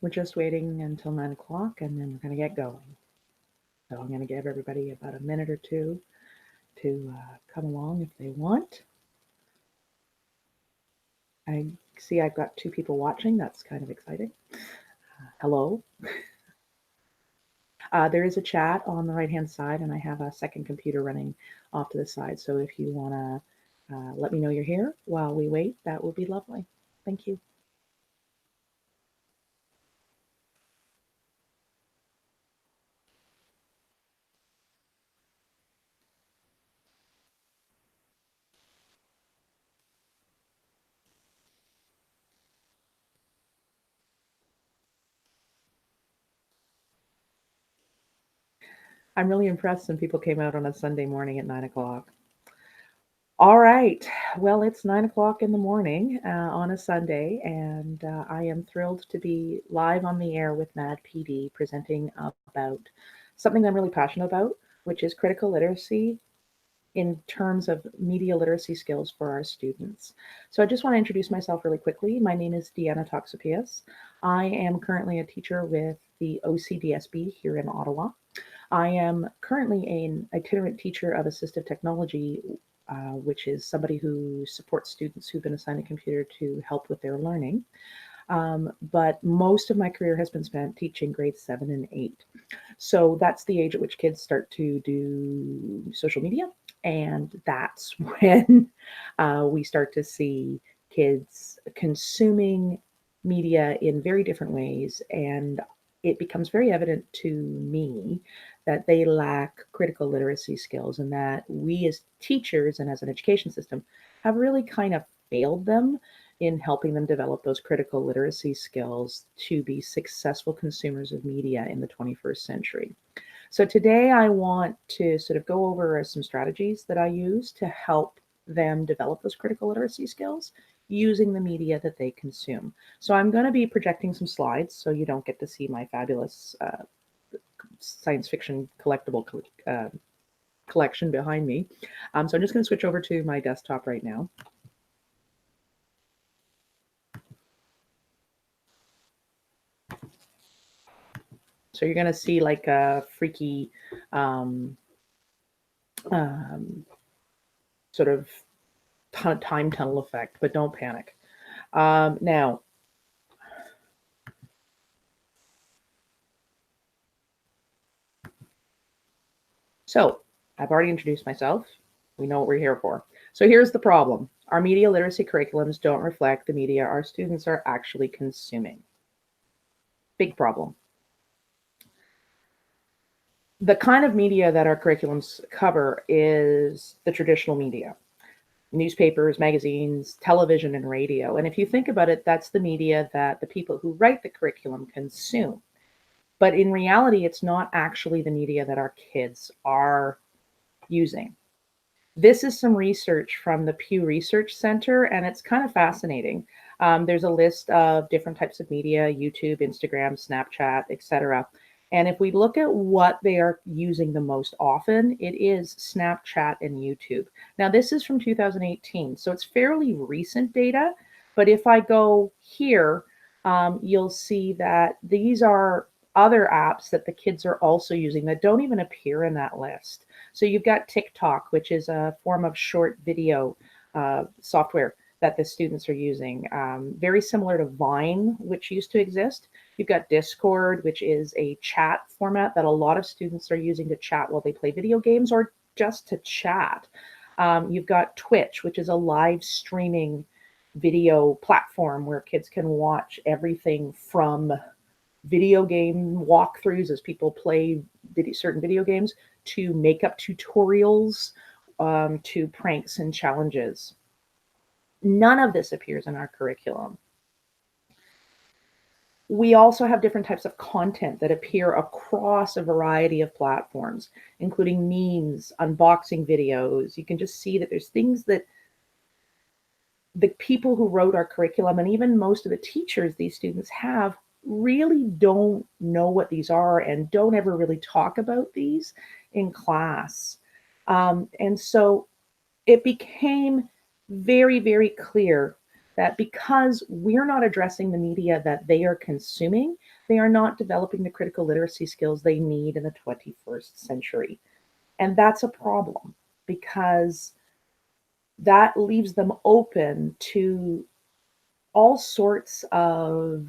We're just waiting until 9 o'clock and then we're going to get going. So I'm going to give everybody about a minute or two to come along if they want. I see I've got 2 people watching. That's kind of exciting. Hello. There is a chat on the right-hand side, and I have a second computer running off to the side. So if you want to let me know you're here while we wait, that would be lovely. Thank you. I'm really impressed when people came out on a Sunday morning at 9 o'clock. All right. Well, it's 9 o'clock in the morning on a Sunday, and I am thrilled to be live on the air with Mad PD presenting about something I'm really passionate about, which is critical literacy in terms of media literacy skills for our students. So I just want to introduce myself really quickly. My name is Deanna Toxopeus. I am currently a teacher with the OCDSB here in Ottawa. I am currently an itinerant teacher of assistive technology, which is somebody who supports students who've been assigned a computer to help with their learning. But most of my career has been spent teaching grades 7 and 8. So that's the age at which kids start to do social media. And that's when we start to see kids consuming media in very different ways. And it becomes very evident to me that they lack critical literacy skills and that we as teachers and as an education system have really kind of failed them in helping them develop those critical literacy skills to be successful consumers of media in the 21st century. So today I want to sort of go over some strategies that I use to help them develop those critical literacy skills using the media that they consume. So I'm going to be projecting some slides so you don't get to see my fabulous science fiction collectible collection behind me. So I'm just going to switch over to my desktop right now. So you're going to see like a freaky sort of time tunnel effect, but don't panic. Now, so I've already introduced myself. We know what we're here for. So here's the problem. Our media literacy curriculums don't reflect the media our students are actually consuming. Big problem. The kind of media that our curriculums cover is the traditional media. Newspapers, magazines, television, and radio. And if you think about it, that's the media that the people who write the curriculum consume. But in reality, it's not actually the media that our kids are using. This is some research from the Pew Research Center, and it's kind of fascinating. There's a list of different types of media: YouTube, Instagram, Snapchat, etc. And if we look at what they are using the most often, it is Snapchat and YouTube. Now, this is from 2018, so it's fairly recent data. But if I go here, you'll see that these are other apps that the kids are also using that don't even appear in that list. So you've got TikTok, which is a form of short video software that the students are using, very similar to Vine, which used to exist. You've got Discord, which is a chat format that a lot of students are using to chat while they play video games or just to chat. You've got Twitch, which is a live streaming video platform where kids can watch everything from video game walkthroughs as people play certain video games to makeup tutorials, to pranks and challenges. None of this appears in our curriculum. We also have different types of content that appear across a variety of platforms, including memes, unboxing videos. You can just see that there's things that the people who wrote our curriculum and even most of the teachers these students have really don't know what these are and don't ever really talk about these in class. And so it became very, very clear that because we're not addressing the media that they are consuming, they are not developing the critical literacy skills they need in the 21st century. And that's a problem because that leaves them open to all sorts of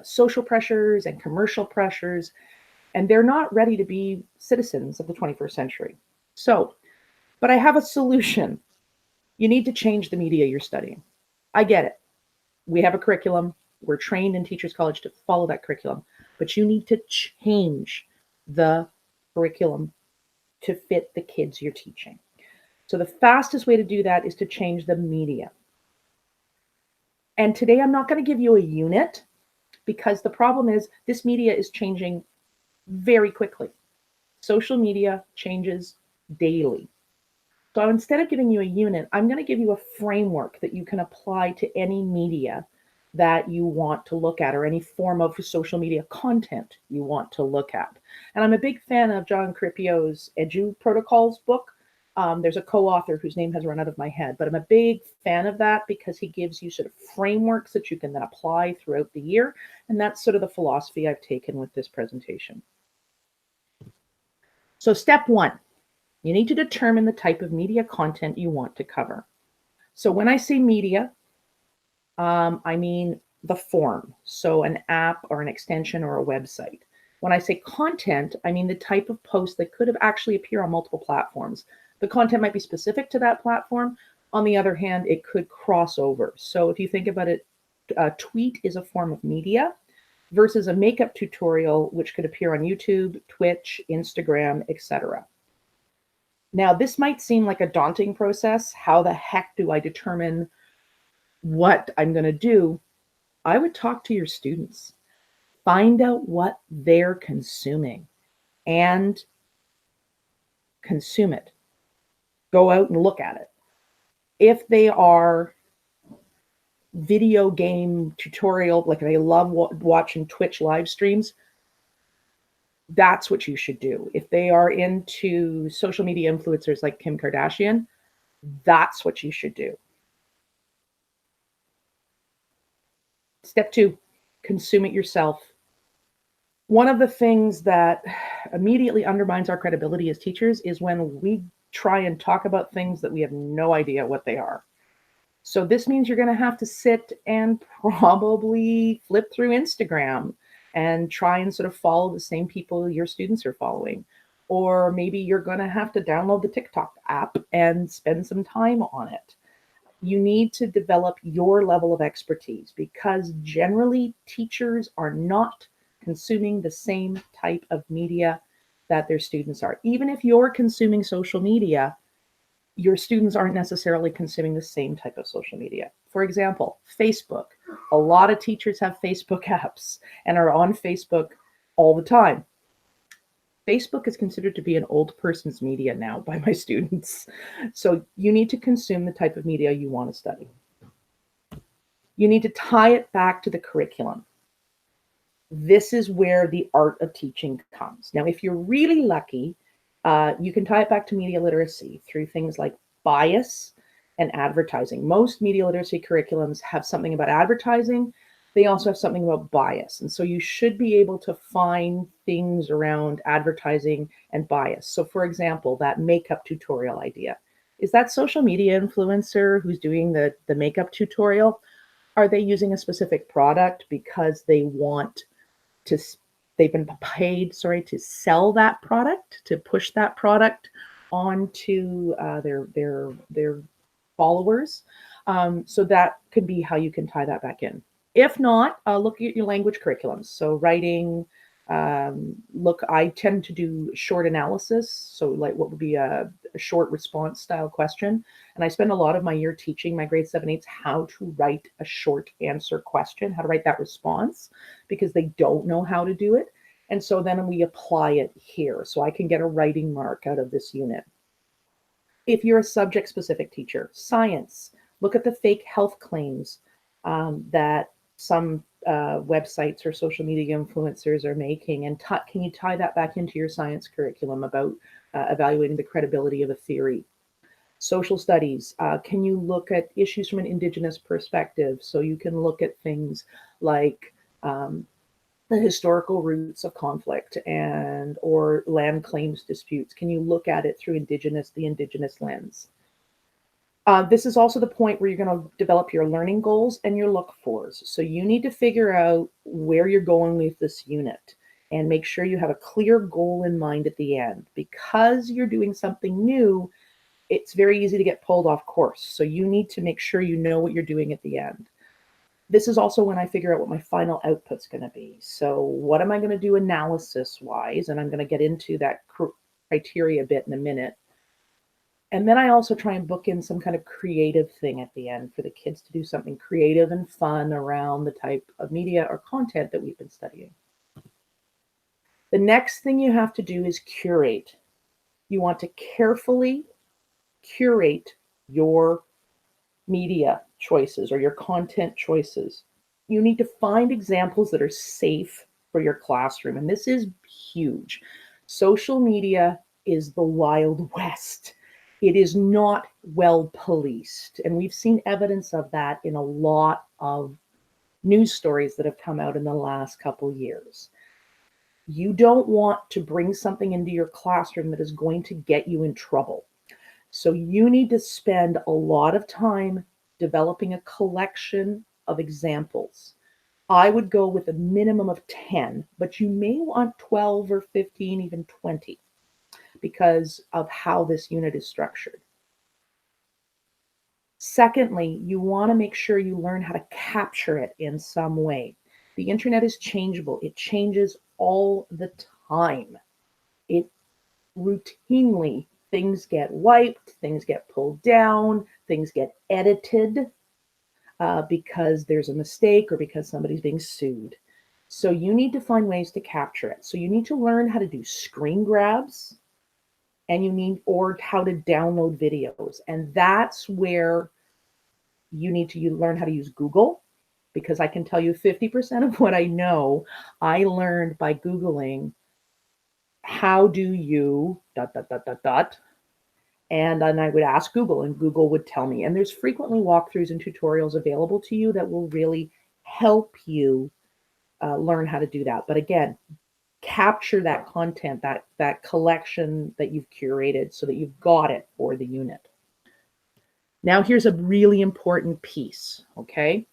social pressures and commercial pressures, and they're not ready to be citizens of the 21st century. So, but I have a solution. You need to change the media you're studying. I get it. We have a curriculum. We're trained in Teachers College to follow that curriculum, but you need to change the curriculum to fit the kids you're teaching. So the fastest way to do that is to change the media. And today I'm not going to give you a unit because the problem is this media is changing very quickly. Social media changes daily. So instead of giving you a unit, I'm going to give you a framework that you can apply to any media that you want to look at or any form of social media content you want to look at. And I'm a big fan of John Crippio's Edu Protocols book. There's a co-author whose name has run out of my head, but I'm a big fan of that because he gives you sort of frameworks that you can then apply throughout the year. And that's sort of the philosophy I've taken with this presentation. So step one, you need to determine the type of media content you want to cover. So when I say media, I mean the form. So an app or an extension or a website. When I say content, I mean the type of post that could have actually appear on multiple platforms. The content might be specific to that platform. On the other hand, it could cross over. So if you think about it, a tweet is a form of media versus a makeup tutorial, which could appear on YouTube, Twitch, Instagram, etc. Now, this might seem like a daunting process. How the heck do I determine what I'm going to do? I would talk to your students. Find out what they're consuming and consume it. Go out and look at it. If they are video game tutorial, like they love watching Twitch live streams, that's what you should do. If they are into social media influencers like Kim Kardashian, that's what you should do. Step two, consume it yourself. One of the things that immediately undermines our credibility as teachers is when we try and talk about things that we have no idea what they are. So this means you're going to have to sit and probably flip through Instagram and try and sort of follow the same people your students are following. Or maybe you're going to have to download the TikTok app and spend some time on it. You need to develop your level of expertise because generally teachers are not consuming the same type of media that their students are. Even if you're consuming social media, your students aren't necessarily consuming the same type of social media. For example, Facebook. A lot of teachers have Facebook apps and are on Facebook all the time. Facebook is considered to be an old person's media now by my students. So you need to consume the type of media you want to study. You need to tie it back to the curriculum. This is where the art of teaching comes. Now, if you're really lucky, you can tie it back to media literacy through things like bias and advertising. Most media literacy curriculums have something about advertising. They also have something about bias. And so you should be able to find things around advertising and bias. So, for example, that makeup tutorial idea. Is that social media influencer who's doing the makeup tutorial? Are they using a specific product because they want to they've been paid, sorry, to sell that product, to push that product onto their followers? So that could be how you can tie that back in. If not, look at your language curriculums. So writing, look, I tend to do short analysis. So like what would be a short response style question. And I spend a lot of my year teaching my grade 7/8 how to write a short answer question, how to write that response, because they don't know how to do it. And so then we apply it here. So I can get a writing mark out of this unit. If you're a subject specific teacher, science, look at the fake health claims that some websites or social media influencers are making, and can you tie that back into your science curriculum about evaluating the credibility of a theory? Social studies, can you look at issues from an Indigenous perspective? So you can look at things like the historical roots of conflict and or land claims disputes. Can you look at it through the Indigenous lens? This is also the point where you're going to develop your learning goals and your look fors. So you need to figure out where you're going with this unit and make sure you have a clear goal in mind at the end. Because you're doing something new, it's very easy to get pulled off course. So you need to make sure you know what you're doing at the end. This is also when I figure out what my final output's going to be. So what am I going to do analysis wise? And I'm going to get into that criteria a bit in a minute. And then I also try and book in some kind of creative thing at the end for the kids to do something creative and fun around the type of media or content that we've been studying. The next thing you have to do is curate. You want to carefully curate your media choices or your content choices. You need to find examples that are safe for your classroom. And this is huge. Social media is the Wild West. It is not well policed. And we've seen evidence of that in a lot of news stories that have come out in the last couple years. You don't want to bring something into your classroom that is going to get you in trouble. So you need to spend a lot of time developing a collection of examples. I would go with a minimum of 10, but you may want 12 or 15, even 20, because of how this unit is structured. Secondly, you want to make sure you learn how to capture it in some way. The internet is changeable. It changes all the time. It routinely, things get wiped, things get pulled down, things get edited because there's a mistake or because somebody's being sued. So you need to find ways to capture it. So you need to learn how to do screen grabs and or how to download videos. And that's where you need to learn how to use Google, because I can tell you 50% of what I know, I learned by Googling how do you ... And then I would ask Google, and Google would tell me. And there's frequently walkthroughs and tutorials available to you that will really help you learn how to do that. But again, capture that content, that collection that you've curated so that you've got it for the unit. Now, here's a really important piece, okay?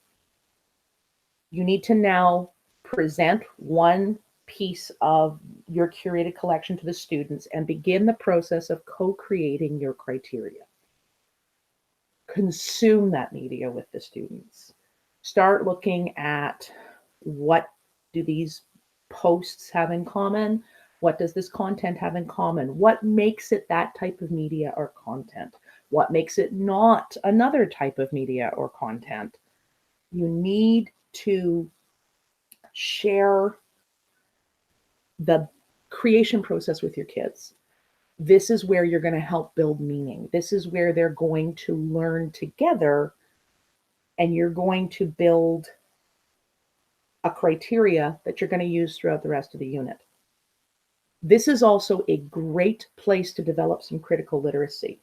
You need to now present one piece of your curated collection to the students and begin the process of co-creating your criteria. Consume that media with the students. Start looking at what do these posts have in common? What does this content have in common? What makes it that type of media or content? What makes it not another type of media or content? You need to share the creation process with your kids. This is where you're going to help build meaning. This is where they're going to learn together, and you're going to build a criteria that you're going to use throughout the rest of the unit. This is also a great place to develop some critical literacy.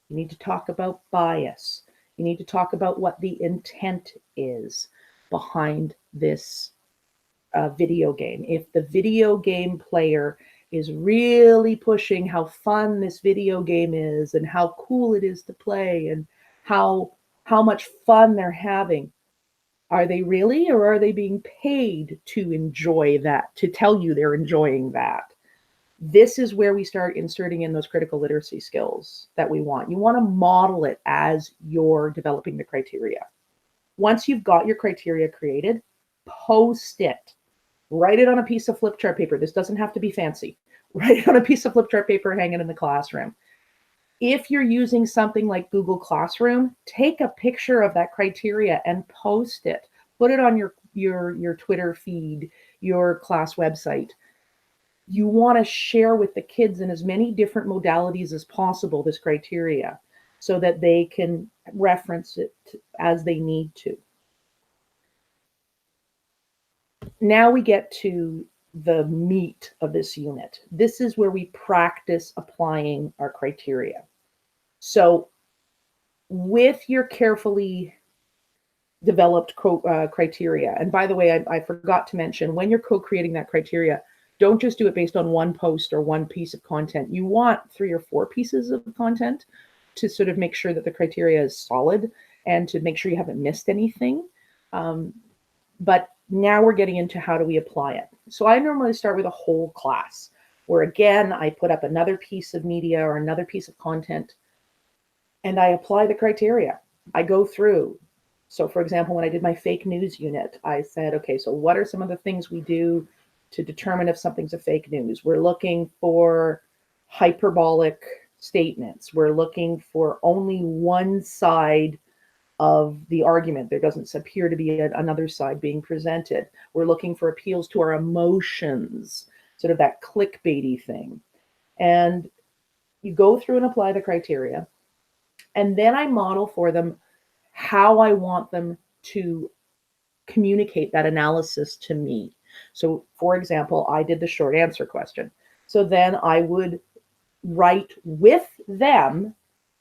You need to talk about bias. You need to talk about what the intent is behind this video game. If the video game player is really pushing how fun this video game is and how cool it is to play and how much fun they're having, are they really, or are they being paid to enjoy that, to tell you they're enjoying that? This is where we start inserting in those critical literacy skills that we want. You want to model it as you're developing the criteria. Once you've got your criteria created, post it. Write it on a piece of flip chart paper. This doesn't have to be fancy. Write it on a piece of flip chart paper, hang it in the classroom. If you're using something like Google Classroom, take a picture of that criteria and post it. Put it on your Twitter feed, your class website. You want to share with the kids in as many different modalities as possible this criteria so that they can reference it as they need to. Now we get to the meat of this unit. This is where we practice applying our criteria. So with your carefully developed criteria, and by the way, I forgot to mention, when you're co-creating that criteria, don't just do it based on one post or one piece of content. You want 3 or 4 pieces of content to sort of make sure that the criteria is solid and to make sure you haven't missed anything. But now we're getting into how do we apply it. So I normally start with a whole class where, again, I put up another piece of media or another piece of content and I apply the criteria. I go through. So for example, when I did my fake news unit, I said, okay, so what are some of the things we do to determine if something's a fake news? We're looking for hyperbolic statements. We're looking for only one side of the argument. There doesn't appear to be another side being presented. We're looking for appeals to our emotions, sort of that clickbaity thing. And you go through and apply the criteria. And then I model for them how I want them to communicate that analysis to me. So, for example, I did the short answer question. So then I would write with them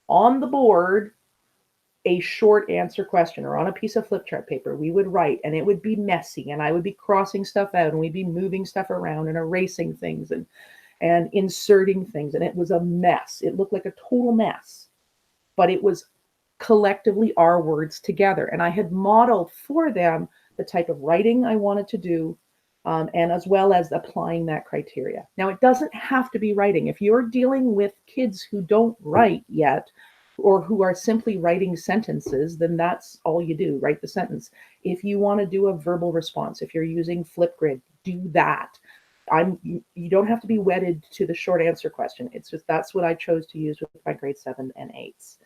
on the board a short answer question, or on a piece of flip chart paper. We would write, and it would be messy, and I would be crossing stuff out, and we'd be moving stuff around and erasing things and inserting things. And it was a mess. It looked like a total mess, but it was collectively our words together. And I had modeled for them the type of writing I wanted to do, and as well as applying that criteria. Now, it doesn't have to be writing. If you're dealing with kids who don't write yet, or who are simply writing sentences, then that's all you do, write the sentence. If you want to do a verbal response, if you're using Flipgrid, do that. You don't have to be wedded to the short answer question. It's just, that's what I chose to use with my grade 7 and 8s.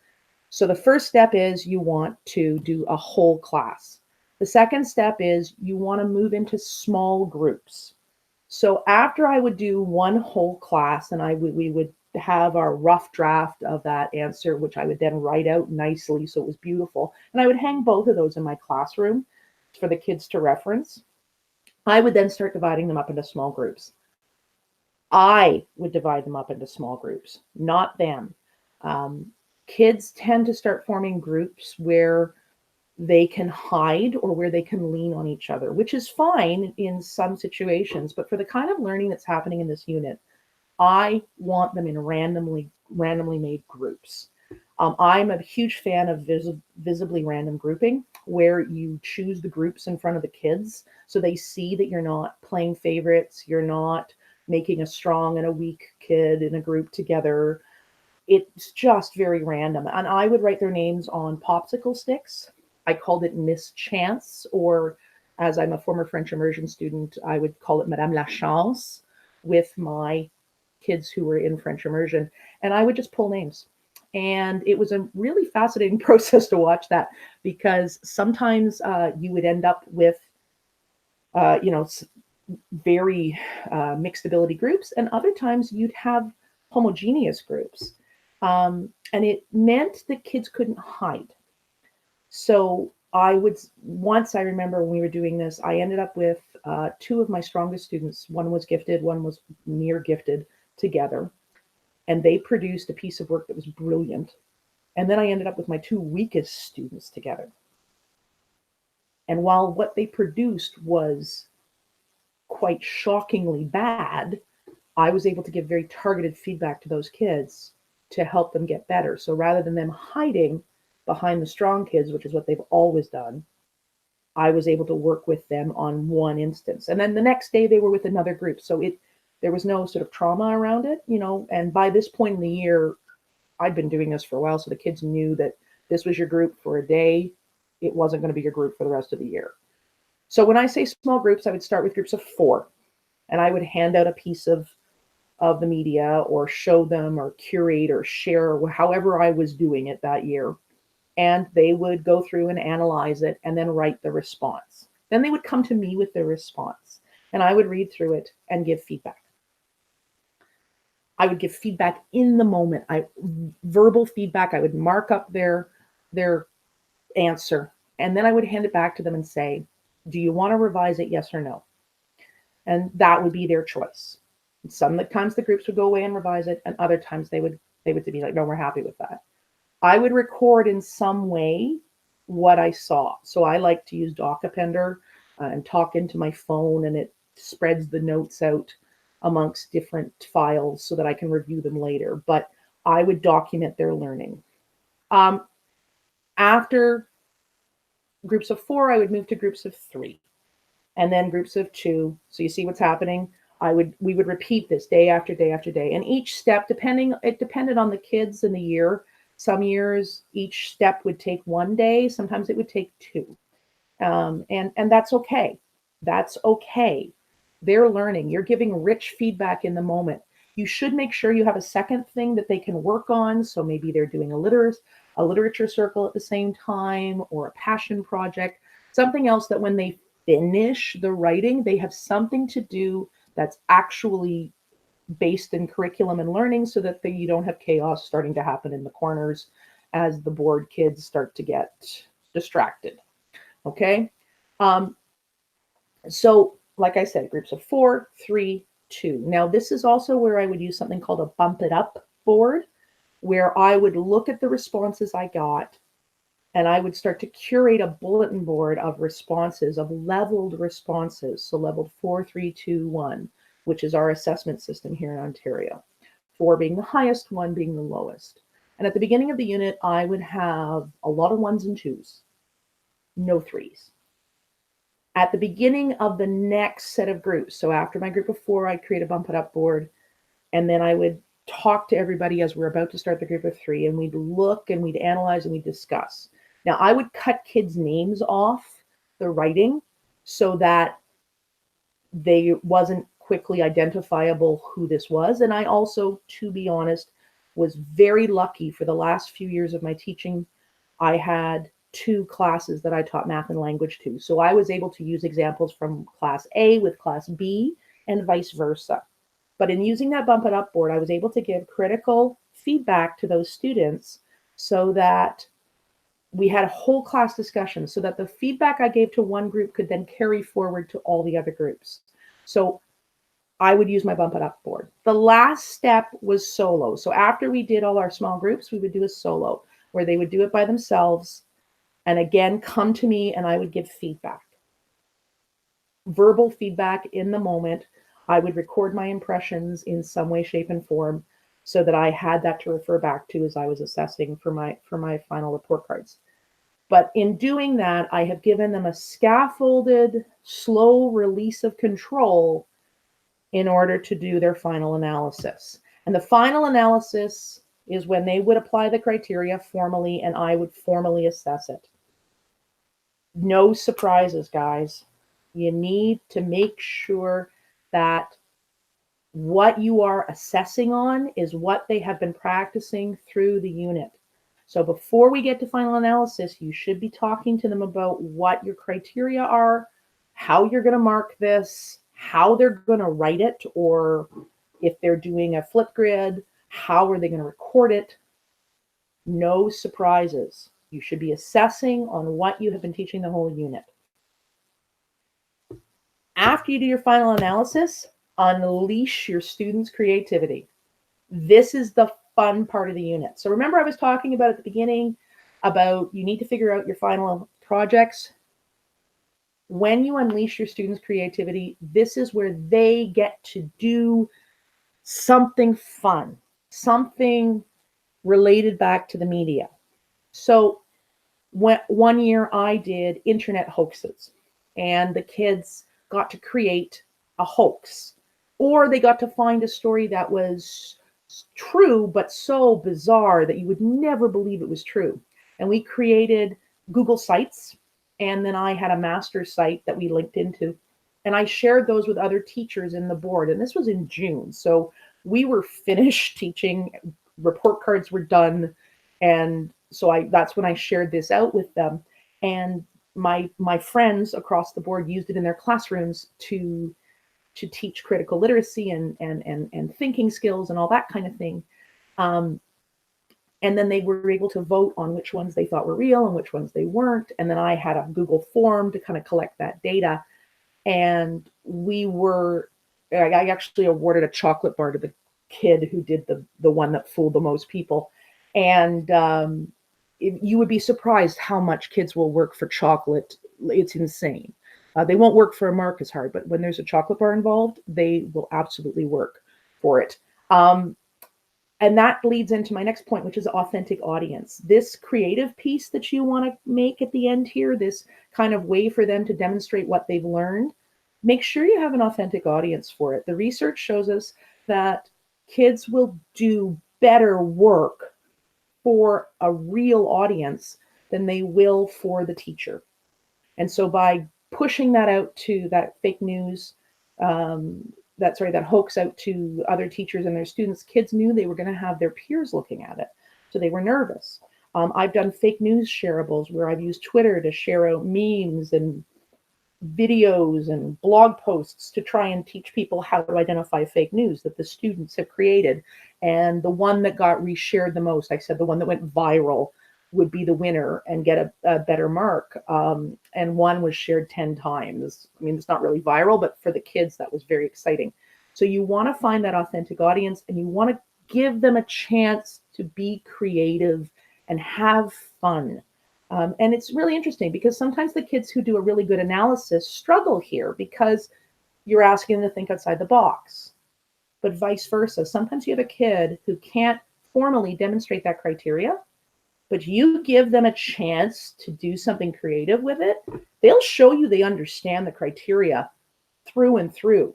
So the first step is you want to do a whole class. The second step is you want to move into small groups. So after I would do one whole class, and we would have our rough draft of that answer, which I would then write out nicely so it was beautiful, and I would hang both of those in my classroom for the kids to reference. I would then start dividing them up into small groups. I would divide them up into small groups, not them. Kids tend to start forming groups where they can hide or where they can lean on each other, which is fine in some situations. But for the kind of learning that's happening in this unit, I want them in randomly made groups. I'm a huge fan of visibly random grouping, where you choose the groups in front of the kids so they see that you're not playing favorites, you're not making a strong and a weak kid in a group together. It's just very random. And I would write their names on popsicle sticks. I called it Miss Chance, or as I'm a former French immersion student, I would call it Madame La Chance with my kids who were in French immersion. And I would just pull names. And it was a really fascinating process to watch that, because sometimes you would end up with, very mixed ability groups, and other times you'd have homogeneous groups. And it meant that kids couldn't hide. So once I remember when we were doing this, I ended up with two of my strongest students. One was gifted, one was near gifted together. And they produced a piece of work that was brilliant. And then I ended up with my two weakest students together. And while what they produced was quite shockingly bad, I was able to give very targeted feedback to those kids to help them get better. So rather than them hiding behind the strong kids, which is what they've always done, I was able to work with them on one instance. And then the next day they were with another group. So there was no sort of trauma around it, and by this point in the year, I'd been doing this for a while. So the kids knew that this was your group for a day. It wasn't going to be your group for the rest of the year. So when I say small groups, I would start with groups of 4, and I would hand out a piece of the media or show them or curate or share, however I was doing it that year. And they would go through and analyze it and then write the response. Then they would come to me with their response, and I would read through it and give feedback. I would give feedback in the moment. Verbal feedback. I would mark up their answer, and then I would hand it back to them and say, do you want to revise it, yes or no? And that would be their choice. Sometimes the groups would go away and revise it, and other times they would be like, no, we're happy with that. I would record in some way what I saw. So I like to use DocAppender and talk into my phone, and it spreads the notes out amongst different files so that I can review them later. But I would document their learning. After groups of 4, I would move to groups of 3, and then groups of 2. So you see what's happening? We would repeat this day after day after day. And each step, it depended on the kids and the year. Some years, each step would take 1 day. Sometimes it would take 2. And that's okay. That's okay. They're learning. You're giving rich feedback in the moment. You should make sure you have a second thing that they can work on. So maybe they're doing a literature circle at the same time, or a passion project, something else that when they finish the writing, they have something to do that's actually based in curriculum and learning, so that you don't have chaos starting to happen in the corners as the bored kids start to get distracted. Okay. So like I said, groups of 4, 3, 2. Now this is also where I would use something called a bump it up board, where I would look at the responses I got, and I would start to curate a bulletin board of responses, of leveled responses. So leveled 4, 3, 2, 1, which is our assessment system here in Ontario. 4 being the highest, 1 being the lowest. And at the beginning of the unit, I would have a lot of 1s and 2s, no 3s. At the beginning of the next set of groups, so after my group of 4, I'd create a bump it up board, and then I would talk to everybody as we're about to start the group of 3, and we'd look and we'd analyze and we'd discuss. Now, I would cut kids' names off the writing so that they wasn't quickly identifiable who this was. And I also, to be honest, was very lucky. For the last few years of my teaching, I had 2 classes that I taught math and language to. So I was able to use examples from class A with class B and vice versa. But in using that bump it up board, I was able to give critical feedback to those students so that we had a whole class discussion, so that the feedback I gave to one group could then carry forward to all the other groups. So I would use my bump it up board. The last step was solo. So after we did all our small groups, we would do a solo where they would do it by themselves, and again, come to me and I would give feedback. Verbal feedback in the moment. I would record my impressions in some way, shape, and form so that I had that to refer back to as I was assessing for my final report cards. But in doing that, I have given them a scaffolded, slow release of control in order to do their final analysis. And the final analysis is when they would apply the criteria formally and I would formally assess it. No surprises, guys. You need to make sure that what you are assessing on is what they have been practicing through the unit. So before we get to final analysis, you should be talking to them about what your criteria are, how you're going to mark this, how they're going to write it, or if they're doing a Flipgrid, how are they going to record it? No surprises. You should be assessing on what you have been teaching the whole unit. After you do your final analysis, unleash your students' creativity. This is the fun part of the unit. So remember I was talking about at the beginning about you need to figure out your final projects. When you unleash your students' creativity, this is where they get to do something fun, something related back to the media. So one year I did internet hoaxes, and the kids got to create a hoax, or they got to find a story that was true but so bizarre that you would never believe it was true. And we created Google sites, and then I had a master site that we linked into, and I shared those with other teachers in the board. And this was in June, so we were finished teaching, report cards were done, and so that's when I shared this out with them. And my friends across the board used it in their classrooms to teach critical literacy and thinking skills and all that kind of thing. And then they were able to vote on which ones they thought were real and which ones they weren't. And then I had a Google form to kind of collect that data. And I actually awarded a chocolate bar to the kid who did the one that fooled the most people. And you would be surprised how much kids will work for chocolate. It's insane. They won't work for a mark as hard, but when there's a chocolate bar involved, they will absolutely work for it. And that leads into my next point, which is authentic audience. This creative piece that you want to make at the end here, this kind of way for them to demonstrate what they've learned, make sure you have an authentic audience for it. The research shows us that kids will do better work for a real audience than they will for the teacher. And so by pushing that out to that fake news, that hoax out to other teachers and their students, kids knew they were going to have their peers looking at it. So they were nervous. I've done fake news shareables where I've used Twitter to share out memes and videos and blog posts to try and teach people how to identify fake news that the students have created. And the one that got reshared the most, I said the one that went viral would be the winner and get a better mark. And one was shared 10 times. I mean, it's not really viral, but for the kids, that was very exciting. So you want to find that authentic audience, and you want to give them a chance to be creative and have fun. And it's really interesting because sometimes the kids who do a really good analysis struggle here because you're asking them to think outside the box. But vice versa, sometimes you have a kid who can't formally demonstrate that criteria, but you give them a chance to do something creative with it, they'll show you they understand the criteria through and through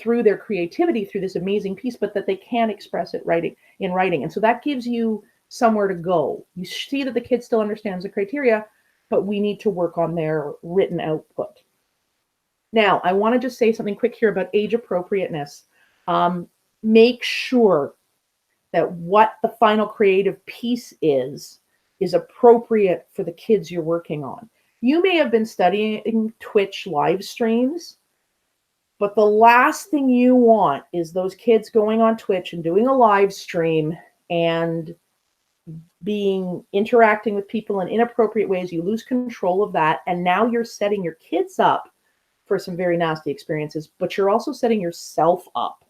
their creativity, through this amazing piece, but that they can't express it in writing. And so that gives you somewhere to go. You see that the kid still understands the criteria, but we need to work on their written output. Now, I want to just say something quick here about age appropriateness. Make sure that what the final creative piece is appropriate for the kids you're working on. You may have been studying Twitch live streams, but the last thing you want is those kids going on Twitch and doing a live stream and interacting with people in inappropriate ways. You lose control of that. And now you're setting your kids up for some very nasty experiences, but you're also setting yourself up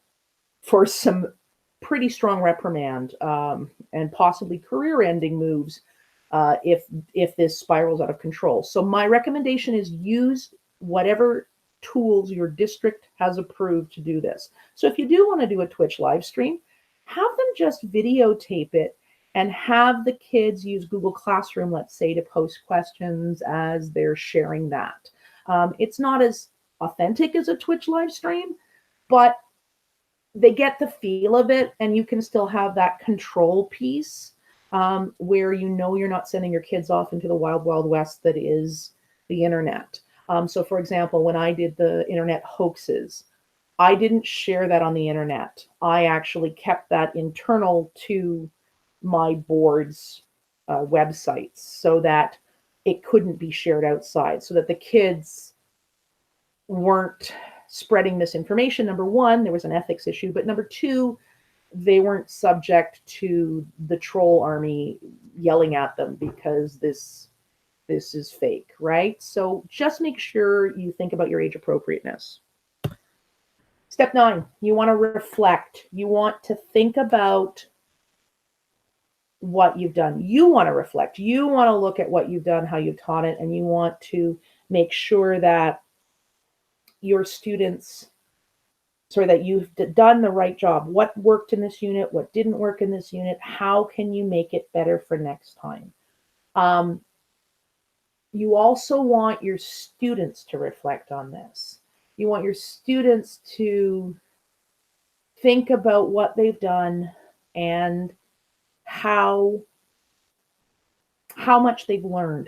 for some pretty strong reprimand and possibly career-ending moves if this spirals out of control. So my recommendation is use whatever tools your district has approved to do this. So if you do want to do a Twitch live stream, have them just videotape it and have the kids use Google Classroom, let's say, to post questions as they're sharing that. It's not as authentic as a Twitch live stream, but they get the feel of it, and you can still have that control piece where you know you're not sending your kids off into the wild, wild west that is the internet. So for example, when I did the internet hoaxes, I didn't share that on the internet. I actually kept that internal to my board's websites so that it couldn't be shared outside, so that the kids weren't spreading misinformation. Number one, there was an ethics issue, but number two, they weren't subject to the troll army yelling at them because this is fake, right? So just make sure you think about your age appropriateness. Step 9, you want to reflect. You want to think about what you've done. You want to reflect. You want to look at what you've done, how you've taught it, and you want to make sure that your students, so that you've done the right job. What worked in this unit? What didn't work in this unit? How can you make it better for next time? You also want your students to reflect on this. You want your students to think about what they've done and how much they've learned,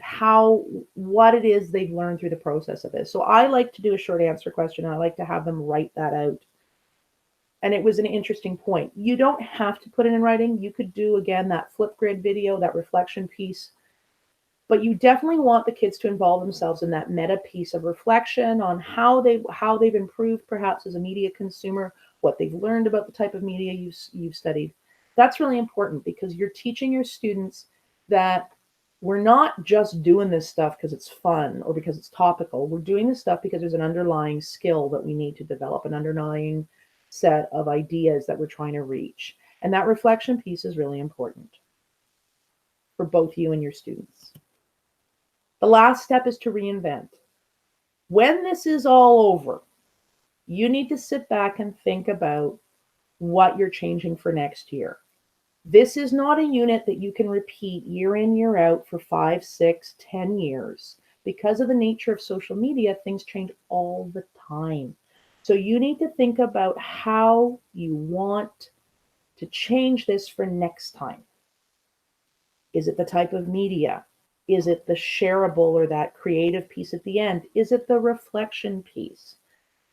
what it is they've learned through the process of this. So I like to do a short answer question, and I like to have them write that out. And it was an interesting point. You don't have to put it in writing. You could do, again, that Flipgrid video, that reflection piece. But you definitely want the kids to involve themselves in that meta piece of reflection on how they've improved perhaps as a media consumer, what they've learned about the type of media you've studied. That's really important because you're teaching your students that we're not just doing this stuff because it's fun or because it's topical. We're doing this stuff because there's an underlying skill that we need to develop, an underlying set of ideas that we're trying to reach. And that reflection piece is really important for both you and your students. The last step is to reinvent. When this is all over, you need to sit back and think about what you're changing for next year. This is not a unit that you can repeat year in, year out for 5, 6, 10 years. Because of the nature of social media, things change all the time. So you need to think about how you want to change this for next time. Is it the type of media? Is it the shareable or that creative piece at the end? Is it the reflection piece?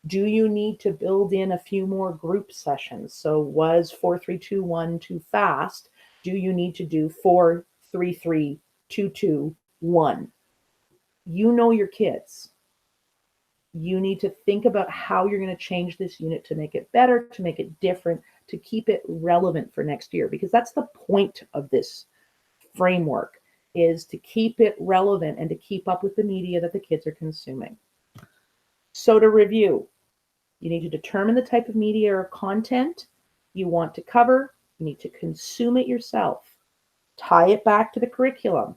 Do you need to build in a few more group sessions? So was 4, 3, 2, 1 too fast? Do you need to do 4, 3, 3, 2, 2, 1? You know your kids. You need to think about how you're going to change this unit to make it better, to make it different, to keep it relevant for next year, because that's the point of this framework, is to keep it relevant and to keep up with the media that the kids are consuming. So to review, you need to determine the type of media or content you want to cover. You need to consume it yourself. Tie it back to the curriculum.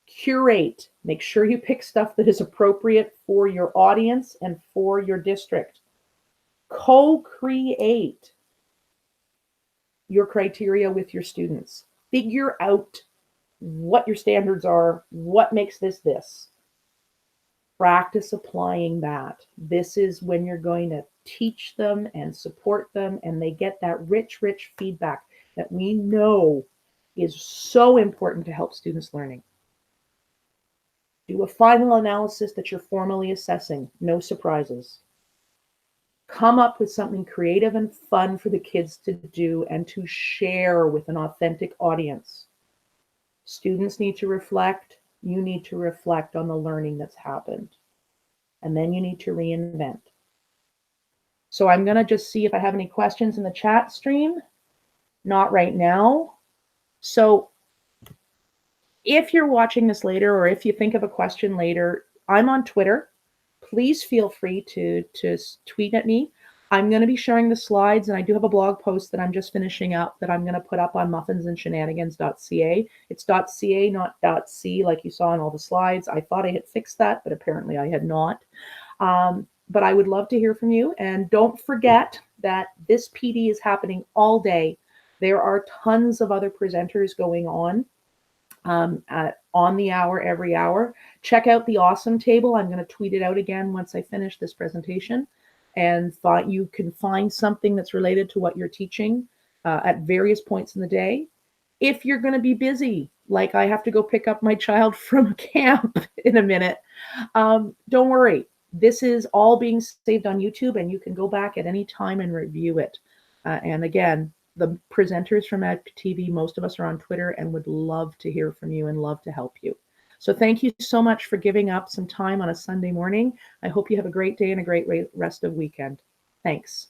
Curate. Make sure you pick stuff that is appropriate for your audience and for your district. Co-create your criteria with your students. Figure out what your standards are, what makes this. Practice applying that. This is when you're going to teach them and support them, and they get that rich feedback that we know is so important to help students learning. Do a final analysis that you're formally assessing. No surprises. Come up with something creative and fun for the kids to do and to share with an authentic audience. Students need to reflect. You need to reflect on the learning that's happened. And then you need to reinvent. So I'm going to just see if I have any questions in the chat stream. Not right now. So if you're watching this later, or if you think of a question later, I'm on Twitter. Please feel free to tweet at me. I'm going to be sharing the slides, and I do have a blog post that I'm just finishing up that I'm going to put up on muffinsandshenanigans.ca. It's .ca, not .c, like you saw in all the slides. I thought I had fixed that, but apparently I had not. But I would love to hear from you. And don't forget that this PD is happening all day. There are tons of other presenters going on the hour, every hour. Check out the awesome table. I'm going to tweet it out again once I finish this presentation. And you can find something that's related to what you're teaching at various points in the day. If you're going to be busy, like I have to go pick up my child from camp in a minute, don't worry. This is all being saved on YouTube, and you can go back at any time and review it. And again, the presenters from TV, most of us are on Twitter and would love to hear from you and love to help you. So thank you so much for giving up some time on a Sunday morning. I hope you have a great day and a great rest of weekend. Thanks.